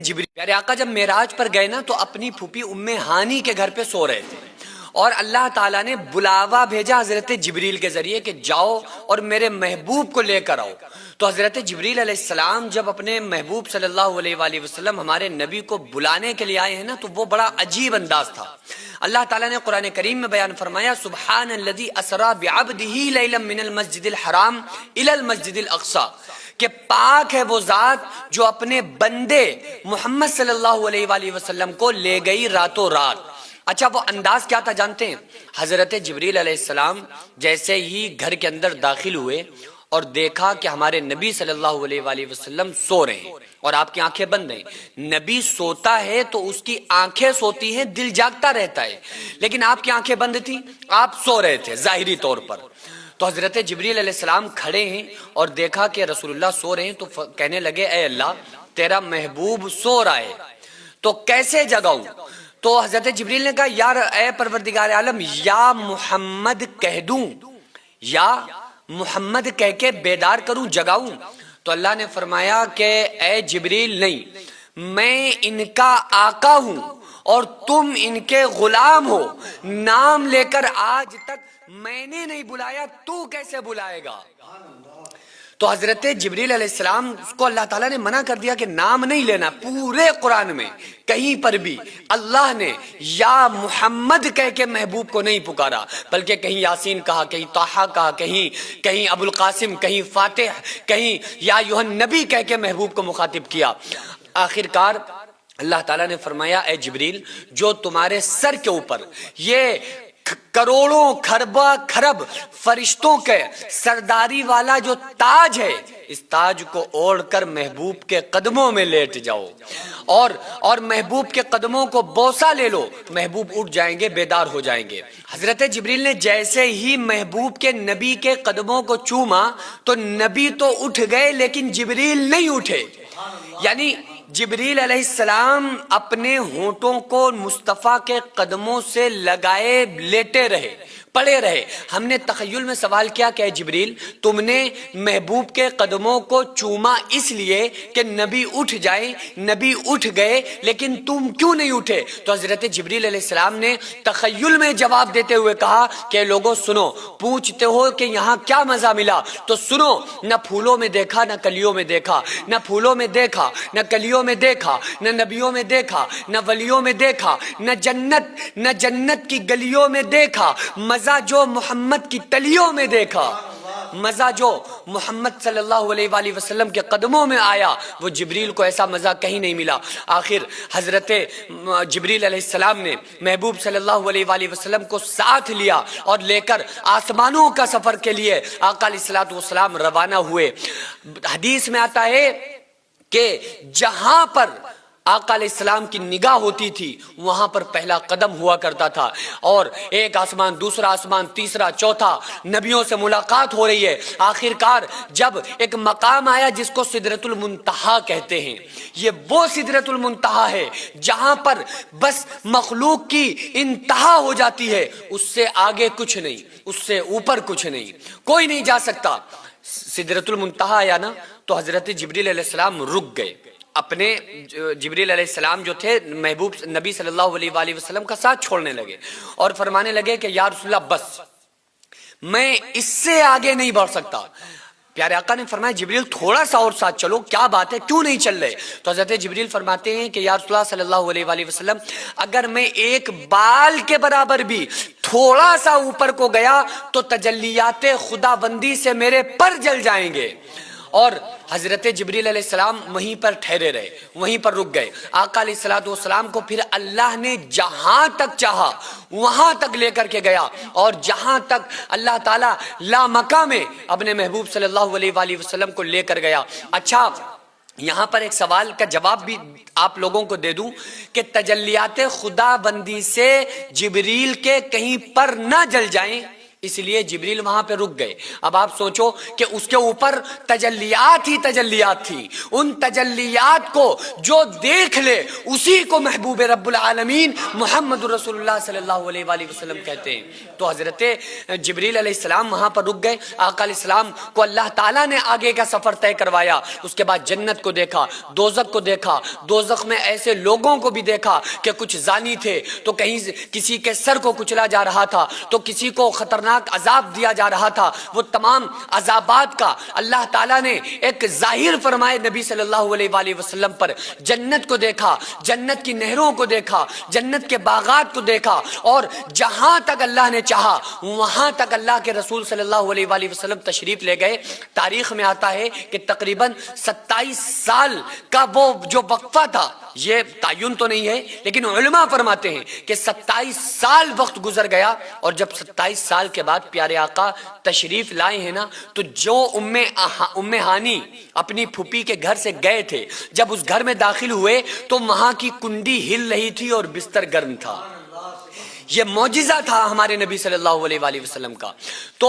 جبریل پیارے آقا جب معراج پر گئے نا تو اپنی پھوپھی ام ہانی کے گھر پہ سو رہے تھے اور اللہ تعالیٰ نے بلاوا بھیجا حضرت جبریل کے ذریعے کہ جاؤ اور میرے محبوب کو لے کر آؤ. تو حضرت جبریل علیہ السلام جب اپنے محبوب صلی اللہ علیہ وآلہ وسلم ہمارے نبی کو بلانے کے لیے آئے ہیں نا تو وہ بڑا عجیب انداز تھا. اللہ تعالیٰ نے قرآن کریم میں بیان فرمایا سبحان الذی اسری بعبدہ لیلا من المسجد الحرام الی المسجد الاقصی کہ پاک ہے وہ ذات جو اپنے بندے محمد صلی اللہ علیہ وآلہ وسلم کو لے گئی راتوں رات. اچھا وہ انداز کیا تھا جانتے ہیں؟ حضرت جبریل علیہ السلام جیسے ہی گھر کے اندر داخل ہوئے اور دیکھا کہ ہمارے نبی صلی اللہ علیہ وآلہ وسلم سو رہے ہیں اور آپ کی آنکھیں بند ہیں. نبی سوتا ہے تو اس کی آنکھیں سوتی ہیں، دل جاگتا رہتا ہے، لیکن آپ کی آنکھیں بند تھی، آپ سو رہے تھے ظاہری طور پر. تو حضرت جبریل علیہ السلام کھڑے ہیں اور دیکھا کہ رسول اللہ سو رہے ہیں تو کہنے لگے اے اللہ تیرا محبوب سو رہا ہے تو کیسے جگاؤں؟ تو حضرت جبریل نے کہا یار اے پروردگار عالم یا محمد کہہ دوں، یا محمد کہہ کے بیدار کروں، جگاؤں؟ تو اللہ نے فرمایا کہ اے جبریل نہیں، میں ان کا آقا ہوں اور تم ان کے غلام ہو، نام لے کر آج تک میں نے نہیں بلایا تو کیسے بلائے گا؟ تو حضرت جبریل علیہ السلام کو اللہ تعالیٰ نے منع کر دیا کہ نام نہیں لینا. پورے قرآن میں کہیں پر بھی اللہ نے یا محمد کہہ کے محبوب کو نہیں پکارا، بلکہ کہیں یاسین کہا، کہیں طٰہٰ کہا، کہیں ابو القاسم، کہیں فاتح، کہیں یا ایھا النبی کہہ کے محبوب کو مخاطب کیا. آخر کار اللہ تعالیٰ نے فرمایا اے جبریل جو تمہارے سر کے اوپر یہ کروڑوں کھرب فرشتوں کے سرداری والا جو تاج ہے، اس تاج کو اوڑھ کر محبوب کے قدموں میں لیٹ جاؤ اور محبوب کے قدموں کو بوسہ لے لو، محبوب اٹھ جائیں گے، بیدار ہو جائیں گے. حضرت جبریل نے جیسے ہی محبوب کے نبی کے قدموں کو چوما تو نبی تو اٹھ گئے لیکن جبریل نہیں اٹھے. یعنی جبریل علیہ السلام اپنے ہونٹوں کو مصطفیٰ کے قدموں سے لگائے لیٹے رہے، پڑے رہے. ہم نے تخیل میں سوال کیا کہ اے جبریل تم نے محبوب کے قدموں کو چوما اس لیے کہ نبی اٹھ جائیں، نبی اٹھ گئے لیکن تم کیوں نہیں اٹھے؟ تو حضرت جبریل علیہ السلام نے تخیل میں جواب دیتے ہوئے کہا کہ لوگوں سنو، پوچھتے ہو کہ یہاں کیا مزہ ملا تو سنو، نہ پھولوں میں دیکھا نہ کلیوں میں دیکھا، نہ پھولوں میں دیکھا نہ کلیوں میں دیکھا، نہ نبیوں میں دیکھا نہ ولیوں میں دیکھا، نہ جنت کی گلیوں میں دیکھا، مزہ جو محمد کی تلیوں میں دیکھا، مزہ جو محمد صلی اللہ علیہ وآلہ وسلم کے قدموں میں آیا وہ جبریل کو ایسا مزہ کہیں نہیں ملا. آخر حضرت جبریل علیہ السلام نے محبوب صلی اللہ علیہ وآلہ وسلم کو ساتھ لیا اور لے کر آسمانوں کا سفر کے لیے آقا علیہ الصلوۃ والسلام روانہ ہوئے. حدیث میں آتا ہے کہ جہاں پر آقا علیہ السلام کی نگاہ ہوتی تھی وہاں پر پہلا قدم ہوا کرتا تھا، اور ایک آسمان، دوسرا آسمان، تیسرا، چوتھا، نبیوں سے ملاقات ہو رہی ہے. آخر کار جب ایک مقام آیا جس کو سدرۃ المنتہا کہتے ہیں، یہ وہ سدرۃ المنتہا ہے جہاں پر بس مخلوق کی انتہا ہو جاتی ہے، اس سے آگے کچھ نہیں، اس سے اوپر کچھ نہیں، کوئی نہیں جا سکتا. سدرۃ المنتہا آیا نا تو حضرت جبریل علیہ السلام رک گئے. اپنے جبریل علیہ السلام جو تھے محبوب نبی صلی اللہ علیہ وآلہ وسلم کا ساتھ چھوڑنے لگے اور فرمانے لگے کہ یا رسول اللہ بس میں اس سے آگے نہیں بڑھ سکتا. پیارے آقا نے فرمایا جبریل تھوڑا سا اور ساتھ چلو، کیا بات ہے کیوں نہیں چل رہے؟ تو حضرت جبریل فرماتے ہیں کہ یا رسول اللہ صلی اللہ علیہ وآلہ وسلم اگر میں ایک بال کے برابر بھی تھوڑا سا اوپر کو گیا تو تجلیات خدا بندی سے میرے پر جل جائیں گے. اور حضرت جبریل علیہ السلام وہیں پر ٹھہرے رہے، وہیں پر رک گئے. آقا علیہ الصلوۃ والسلام کو پھر اللہ نے جہاں تک چاہا وہاں تک لے کر کے گیا، اور جہاں تک اللہ تعالیٰ لا مقام میں اپنے محبوب صلی اللہ علیہ وآلہ وسلم کو لے کر گیا. اچھا یہاں پر ایک سوال کا جواب بھی آپ لوگوں کو دے دوں کہ تجلیات خدا بندی سے جبریل کے کہیں پر نہ جل جائیں اس لیے جبریل وہاں پہ رک گئے۔ اب آپ سوچو کہ اس کے اوپر تجلیات ہی تجلیات تھی، ان تجلیات کو جو دیکھ لے اسی کو محبوب رب العالمین محمد رسول اللہ صلی اللہ علیہ وآلہ وسلم کہتے ہیں۔ تو حضرت جبریل علیہ السلام وہاں پر رک گئے، آقا علیہ السلام کو اللہ تعالیٰ نے آگے کا سفر طے کروایا۔ اس کے بعد جنت کو دیکھا، دوزخ کو دیکھا، دوزخ میں ایسے لوگوں کو بھی دیکھا کہ کچھ زانی تھے تو کہیں کسی کے سر کو کچلا جا رہا تھا، تو کسی کو خطرناک عذاب دیا جا رہا تھا۔ وہ تمام عذابات کا اللہ تعالیٰ نے ایک ظاہر فرمائے نبی صلی اللہ علیہ وآلہ وسلم پر۔ جنت کو دیکھا، جنت کی نہروں کو دیکھا، جنت کے باغات کو دیکھا، اور جہاں تک اللہ نے چاہا وہاں تک اللہ کے رسول صلی اللہ علیہ وآلہ وسلم تشریف لے گئے۔ تاریخ میں آتا ہے کہ تقریباً 27 سال کا وہ جو وقفہ تھا، یہ تعین تو نہیں ہے لیکن علماء فرماتے ہیں کہ 27 سال وقت گزر گیا، اور جب 27 سال کے بعد پیارے آقا تشریف لائے ہیں نا، تو جو ام ہانی اپنی پھوپھی کے گھر سے گئے تھے، جب اس گھر میں داخل ہوئے تو وہاں کی کنڈی ہل رہی تھی اور بستر گرم تھا۔ یہ معجزہ تھا ہمارے نبی صلی اللہ علیہ وآلہ وسلم کا۔ تو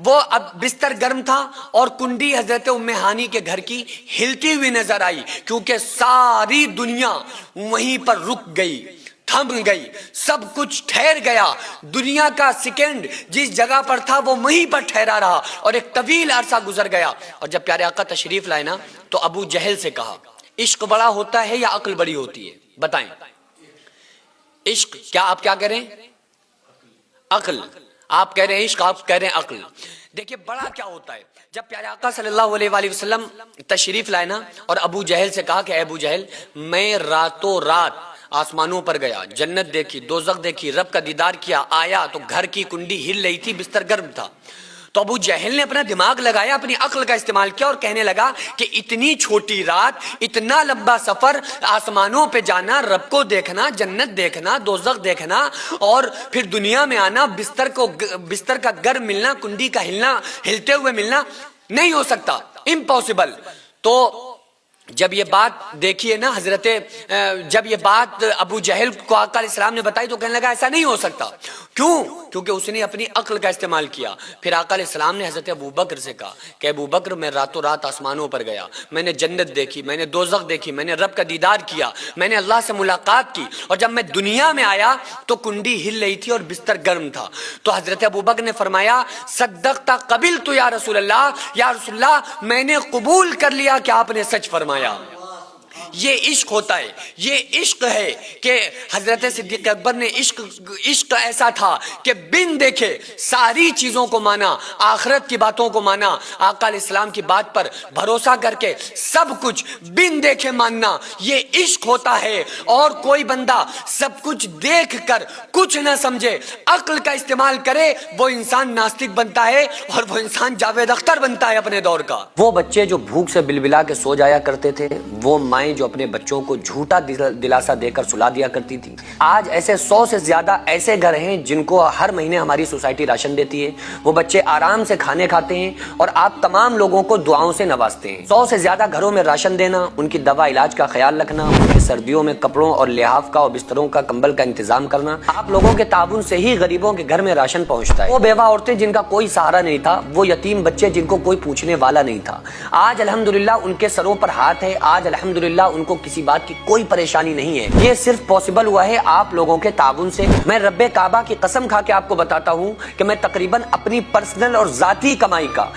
وہ اب بستر گرم تھا اور کنڈی حضرت ام ہانی کے گھر کی ہلتی ہوئی نظر آئی، کیونکہ ساری دنیا وہیں پر رک گئی، تھم گئی، سب کچھ ٹھہر گیا۔ دنیا کا سیکنڈ جس جگہ پر تھا وہ وہیں پر ٹھہرا رہا، اور ایک طویل عرصہ گزر گیا۔ اور جب پیارے آقا تشریف لائے نا تو ابو جہل سے کہا، عشق بڑا ہوتا ہے یا عقل بڑی ہوتی ہے؟ بتائیں، عشق کیا آپ کیا کہہ رہے ہیں؟ عقل۔ آپ کہہ رہے ہیں عشق، آپ کہہ رہے ہیں عقل۔ دیکھیے بڑا کیا ہوتا ہے۔ جب پیارے آقا صلی اللہ علیہ وآلہ وسلم تشریف لائے نا اور ابو جہل سے کہا کہ اے ابو جہل، میں راتوں رات آسمانوں پر گیا، جنت دیکھی، دوزخ دیکھی، رب کا دیدار کیا، آیا تو گھر کی کنڈی ہل رہی تھی، بستر گرم تھا۔ تو ابو جہل نے اپنا دماغ لگایا، اپنی عقل کا استعمال کیا اور کہنے لگا کہ اتنی چھوٹی رات، اتنا لمبا سفر، آسمانوں پہ جانا، رب کو دیکھنا، جنت دیکھنا، دوزخ دیکھنا، اور پھر دنیا میں آنا، بستر کا گرم ملنا، کنڈی کا ہلنا، ہلتے ہوئے ملنا، نہیں ہو سکتا، امپاسبل۔ تو جب یہ بات دیکھیے نا حضرت، جب یہ بات ابو جہل کو آقا علیہ السلام نے بتائی تو کہنے لگا ایسا نہیں ہو سکتا۔ کیوں؟ کیونکہ اس نے اپنی عقل کا استعمال کیا۔ پھر آقا علیہ السلام نے حضرت ابو بکر سے کہا کہ ابو بکر، میں راتوں رات آسمانوں پر گیا، میں نے جنت دیکھی، میں نے دوزخ دیکھی، میں نے رب کا دیدار کیا، میں نے اللہ سے ملاقات کی، اور جب میں دنیا میں آیا تو کنڈی ہل رہی تھی اور بستر گرم تھا۔ تو حضرت ابو بکر نے فرمایا، صدقت قبلت یا رسول اللہ، یا رسول اللہ میں نے قبول کر لیا کہ آپ نے سچ فرمایا۔ یہ عشق ہوتا ہے، یہ عشق ہے کہ حضرت صدیق اکبر نے عشق ایسا تھا کہ بن دیکھے ساری چیزوں کو مانا، آخرت کی باتوں کو مانا، آقا علیہ السلام کی بات پر بھروسہ کر کے سب کچھ بن دیکھے ماننا، یہ عشق ہوتا ہے۔ اور کوئی بندہ سب کچھ دیکھ کر کچھ نہ سمجھے، عقل کا استعمال کرے، وہ انسان ناستک بنتا ہے اور وہ انسان جاوید اختر بنتا ہے اپنے دور کا۔ وہ بچے جو بھوک سے بلبلا کے سو جایا کرتے تھے، وہ مائیں جو اپنے بچوں کو جھوٹا دلاسا دے کر سلا دیا کرتی تھی، آج ایسے 100 سے زیادہ ایسے گھر ہیں جن کو ہر مہینے ہماری سوسائٹی راشن دیتی ہے، وہ بچے آرام سے کھانے کھاتے ہیں اور آپ تمام لوگوں کو دعاؤں سے نوازتے ہیں۔ 100 سے زیادہ گھروں میں راشن دینا، ان کی دوا علاج کا خیال رکھنا، ان کی سردیوں میں کپڑوں اور لحاف کا اور بستروں کا، کمبل کا انتظام کرنا، آپ لوگوں کے تعاون سے ہی غریبوں کے گھر میں راشن پہنچتا ہے۔ وہ بیوہ عورتیں جن کا کوئی سہارا نہیں تھا، وہ یتیم بچے جن کو کوئی پوچھنے والا نہیں تھا، آج الحمدللہ ان کے سروں پر ہاتھ ہے، آج الحمدللہ ان کو کسی بات کی کوئی پریشانی نہیں ہے۔ یہ صرف پاسبل ہوا ہے آپ لوگوں کے تعاون سے۔ میں رب کعبہ کی قسم کھا کے آپ کو بتاتا ہوں کہ میں تقریباً اپنی پرسنل اور ذاتی کمائی کا